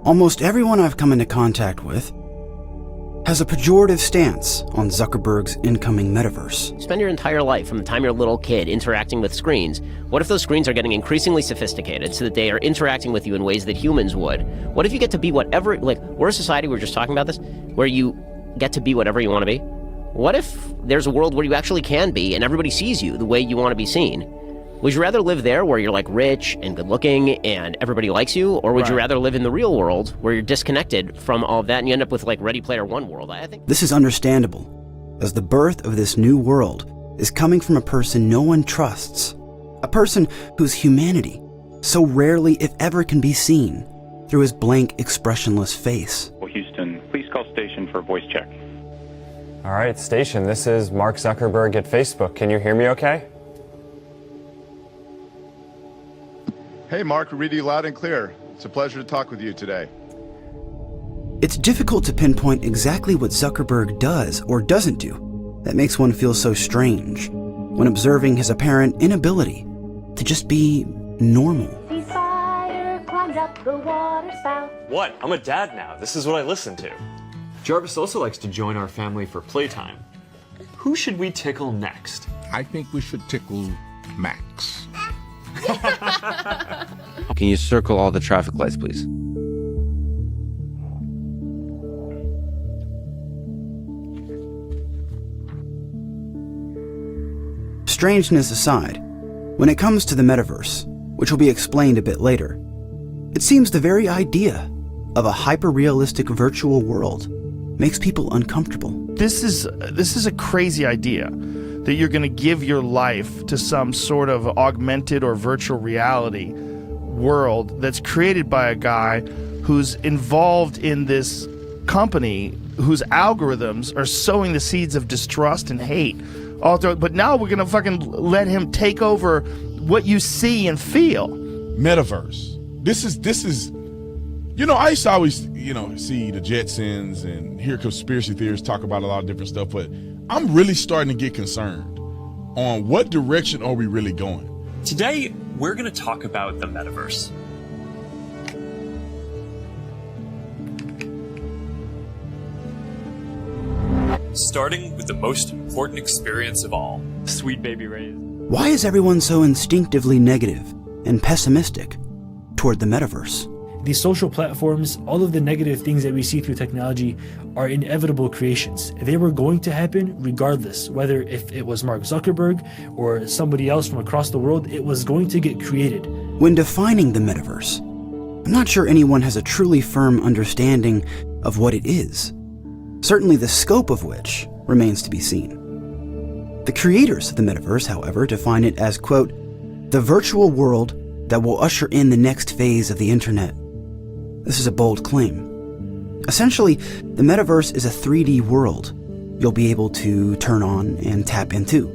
Almost everyone I've come into contact with has a pejorative stance on Zuckerberg's incoming metaverse. Spend your entire life, from the time you're a little kid, interacting with screens. What if those screens are getting increasingly sophisticated so that they are interacting with you in ways that humans would? What if you get to be whatever, like, we're a society, we were just talking about this, where you get to be whatever you want to be? What if there's a world where you actually can be and everybody sees you the way you want to be seen? Would you rather live there where you're like rich and good looking and everybody likes you? Or would you rather live in the real world where you're disconnected from all of that and you end up with like Ready Player One world? I think this is understandable, as the birth of this new world is coming from a person no one trusts. A person whose humanity so rarely, if ever, can be seen through his blank, expressionless face. Houston, please call station for a voice check. All right, station, this is Mark Zuckerberg at Facebook. Can you hear me okay? Hey, Mark, we read you loud and clear. It's a pleasure to talk with you today. It's difficult to pinpoint exactly what Zuckerberg does or doesn't do that makes one feel so strange when observing his apparent inability to just be normal. What? I'm a dad now. This is what I listen to. Jarvis also likes to join our family for playtime. Who should we tickle next? I think we should tickle Max. Can you circle all the traffic lights, please? Strangeness aside, when it comes to the metaverse, which will be explained a bit later, it seems the very idea of a hyper-realistic virtual world makes people uncomfortable. This is a crazy idea, that you're going to give your life to some sort of augmented or virtual reality world that's created by a guy who's involved in this company whose algorithms are sowing the seeds of distrust and hate all through. But now we're going to fucking let him take over what you see and feel. Metaverse. This is, you know, I used to always, see the Jetsons and hear conspiracy theorists talk about a lot of different stuff, but I'm really starting to get concerned on what direction are we really going. Today, we're going to talk about the metaverse. Starting with the most important experience of all, Sweet Baby Ray's. Why is everyone so instinctively negative and pessimistic toward the metaverse? These social platforms, all of the negative things that we see through technology are inevitable creations. They were going to happen regardless, whether if it was Mark Zuckerberg or somebody else from across the world, it was going to get created. When defining the metaverse, I'm not sure anyone has a truly firm understanding of what it is, certainly the scope of which remains to be seen. The creators of the metaverse, however, define it as, quote, the virtual world that will usher in the next phase of the internet. This is a bold claim. Essentially, the metaverse is a 3D world you'll be able to turn on and tap into.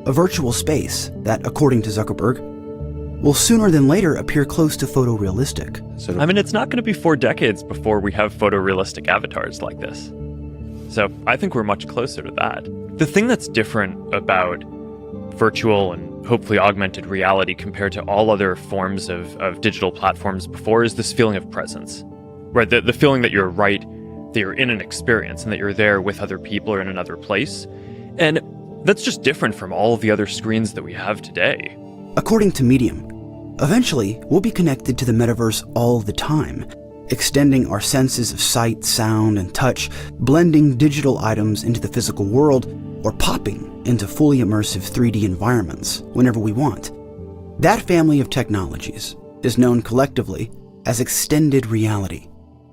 A virtual space that, according to Zuckerberg, will sooner than later appear close to photorealistic. I mean, it's not going to be 4 decades before we have photorealistic avatars like this. So I think we're much closer to that. The thing that's different about virtual and hopefully augmented reality compared to all other forms of digital platforms before is this feeling of presence, right? The feeling that you're that you're in an experience and that you're there with other people or in another place. And that's just different from all of the other screens that we have today. According to Medium, eventually we'll be connected to the metaverse all the time, extending our senses of sight, sound, and touch, blending digital items into the physical world, or popping into fully immersive 3D environments whenever we want. That family of technologies is known collectively as extended reality,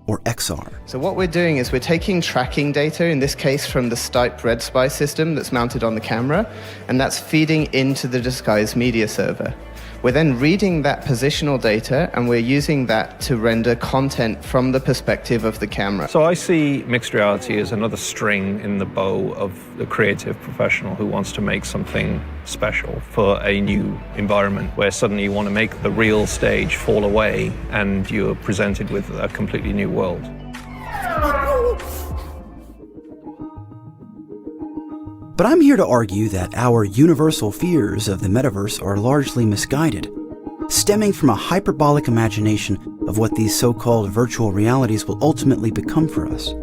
or XR. So what we're doing is we're taking tracking data, in this case from the Stipe Red Spy system that's mounted on the camera, and that's feeding into the Disguise media server. We're then reading that positional data and we're using that to render content from the perspective of the camera. So I see mixed reality as another string in the bow of the creative professional who wants to make something special for a new environment where suddenly you want to make the real stage fall away and you're presented with a completely new world. But I'm here to argue that our universal fears of the metaverse are largely misguided, stemming from a hyperbolic imagination of what these so-called virtual realities will ultimately become for us.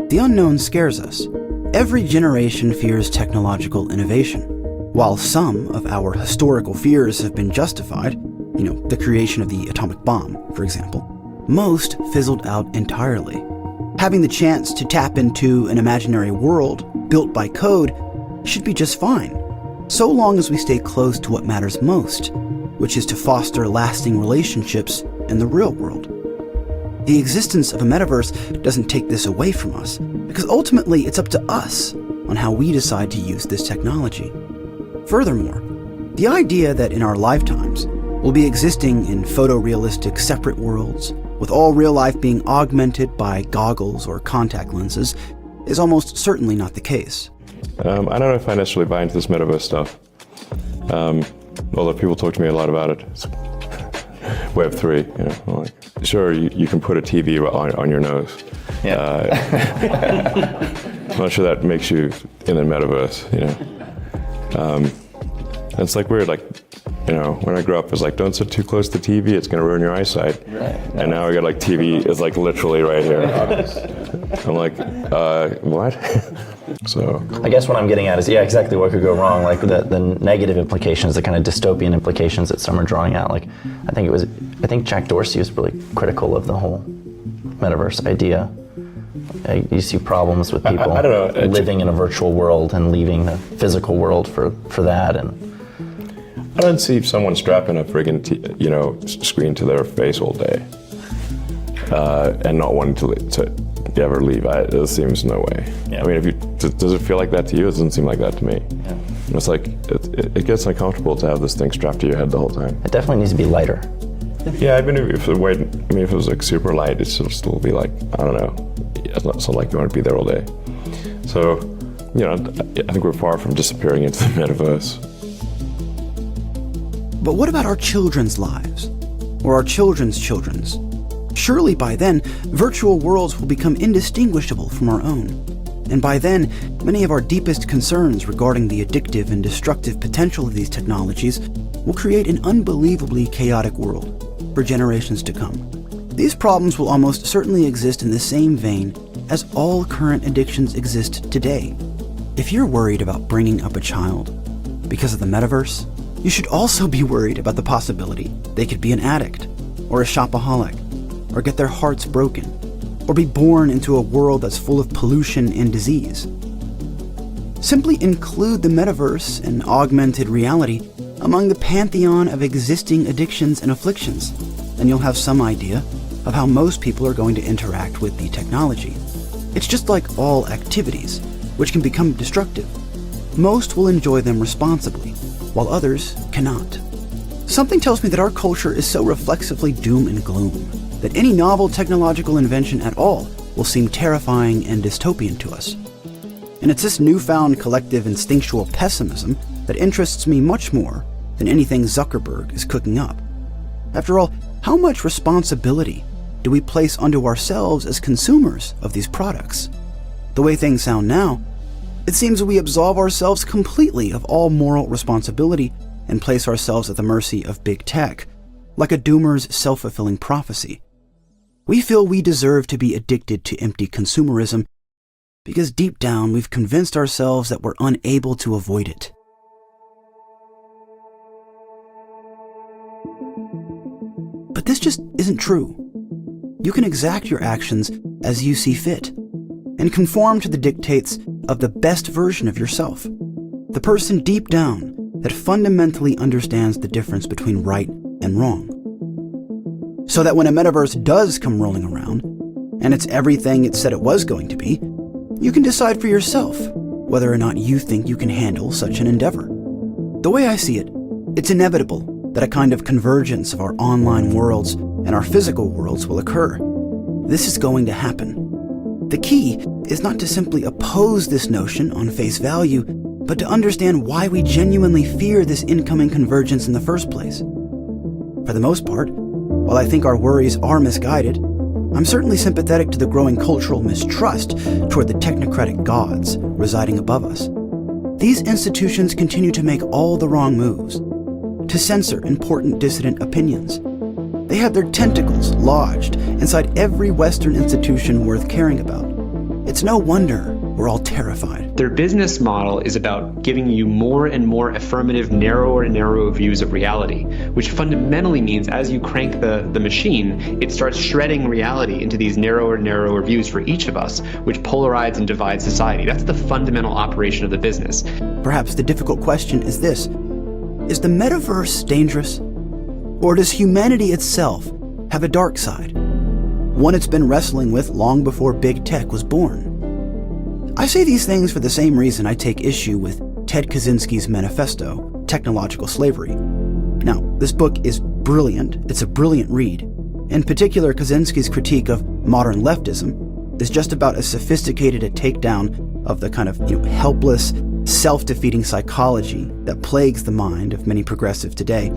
The unknown scares us. Every generation fears technological innovation. While some of our historical fears have been justified, the creation of the atomic bomb, for example, most fizzled out entirely. Having the chance to tap into an imaginary world built by code should be just fine, so long as we stay close to what matters most, which is to foster lasting relationships in the real world. The existence of a metaverse doesn't take this away from us, because ultimately it's up to us on how we decide to use this technology. Furthermore, the idea that in our lifetimes we'll be existing in photorealistic separate worlds, with all real life being augmented by goggles or contact lenses, is almost certainly not the case. I don't know if I necessarily buy into this metaverse stuff, although people talk to me a lot about it. It's Web3, like, sure, you can put a TV on your nose. Yeah. I'm not sure that makes you in the metaverse, it's like weird, when I grew up, it was like, don't sit too close to TV, it's going to ruin your eyesight. Right. And now I got TV is literally right here. I'm like, what? So I guess what I'm getting at is, exactly what could go wrong, the negative implications, the kind of dystopian implications that some are drawing out. I think Jack Dorsey was really critical of the whole metaverse idea. You see problems with people I don't know. living in a virtual world and leaving the physical world for that. And I don't see someone strapping a friggin' screen to their face all day and not wanting to ever leave. It seems no way. Yeah. I mean, does it feel like that to you? It doesn't seem like that to me. Yeah. It's like it gets uncomfortable to have this thing strapped to your head the whole time. It definitely needs to be lighter. Yeah, if it was super light, it should still be I don't know. It's not like you want to be there all day. So, I think we're far from disappearing into the metaverse. But what about our children's lives? Or our children's children's? Surely by then, virtual worlds will become indistinguishable from our own. And by then, many of our deepest concerns regarding the addictive and destructive potential of these technologies will create an unbelievably chaotic world for generations to come. These problems will almost certainly exist in the same vein as all current addictions exist today. If you're worried about bringing up a child because of the metaverse, you should also be worried about the possibility they could be an addict, or a shopaholic, or get their hearts broken, or be born into a world that's full of pollution and disease. Simply include the metaverse and augmented reality among the pantheon of existing addictions and afflictions, and you'll have some idea of how most people are going to interact with the technology. It's just like all activities, which can become destructive. Most will enjoy them responsibly, while others cannot. Something tells me that our culture is so reflexively doom and gloom that any novel technological invention at all will seem terrifying and dystopian to us. And it's this newfound collective instinctual pessimism that interests me much more than anything Zuckerberg is cooking up. After all, how much responsibility do we place onto ourselves as consumers of these products? The way things sound now, it seems we absolve ourselves completely of all moral responsibility and place ourselves at the mercy of big tech, like a doomer's self-fulfilling prophecy. We feel we deserve to be addicted to empty consumerism because deep down we've convinced ourselves that we're unable to avoid it. But this just isn't true. You can exact your actions as you see fit and conform to the dictates of the best version of yourself, the person deep down that fundamentally understands the difference between right and wrong. So that when a metaverse does come rolling around, and it's everything it said it was going to be, you can decide for yourself whether or not you think you can handle such an endeavor. The way I see it, it's inevitable that a kind of convergence of our online worlds and our physical worlds will occur. This is going to happen. The key is not to simply oppose this notion on face value, but to understand why we genuinely fear this incoming convergence in the first place. For the most part, while I think our worries are misguided, I'm certainly sympathetic to the growing cultural mistrust toward the technocratic gods residing above us. These institutions continue to make all the wrong moves, to to censor important dissident opinions. They have their tentacles lodged inside every Western institution worth caring about. It's no wonder we're all terrified. Their business model is about giving you more and more affirmative, narrower and narrower views of reality, which fundamentally means as you crank the machine, it starts shredding reality into these narrower and narrower views for each of us, which polarizes and divides society. That's the fundamental operation of the business. Perhaps the difficult question is this: is the metaverse dangerous? Or does humanity itself have a dark side? One it's been wrestling with long before big tech was born. I say these things for the same reason I take issue with Ted Kaczynski's manifesto, Technological Slavery. Now, this book is brilliant. It's a brilliant read. In particular, Kaczynski's critique of modern leftism is just about as sophisticated a takedown of the kind of helpless, self-defeating psychology that plagues the mind of many progressives today.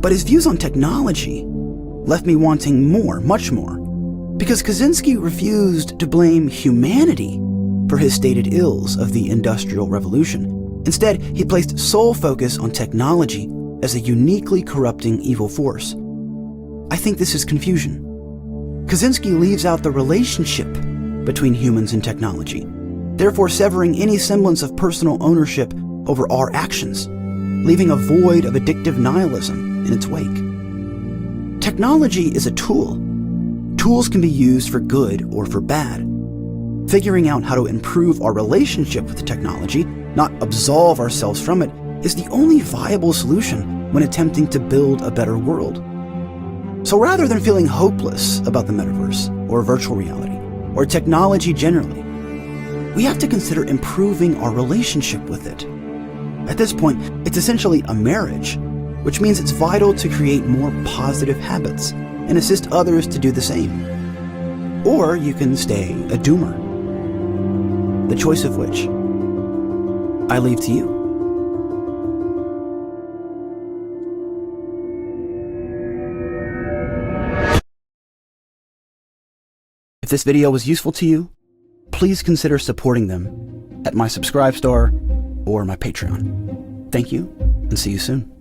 But his views on technology left me wanting more, much more, because Kaczynski refused to blame humanity for his stated ills of the Industrial Revolution. Instead, he placed sole focus on technology as a uniquely corrupting evil force. I think this is confusion. Kaczynski leaves out the relationship between humans and technology, therefore severing any semblance of personal ownership over our actions, leaving a void of addictive nihilism in its wake. Technology is a tool. Tools can be used for good or for bad. Figuring out how to improve our relationship with technology, not absolve ourselves from it, is the only viable solution when attempting to build a better world. So rather than feeling hopeless about the metaverse, or virtual reality, or technology generally, we have to consider improving our relationship with it. At this point, it's essentially a marriage, which means it's vital to create more positive habits and assist others to do the same. Or you can stay a doomer, the choice of which I leave to you. If this video was useful to you, please consider supporting them at my Subscribe Star or my Patreon. Thank you, and see you soon.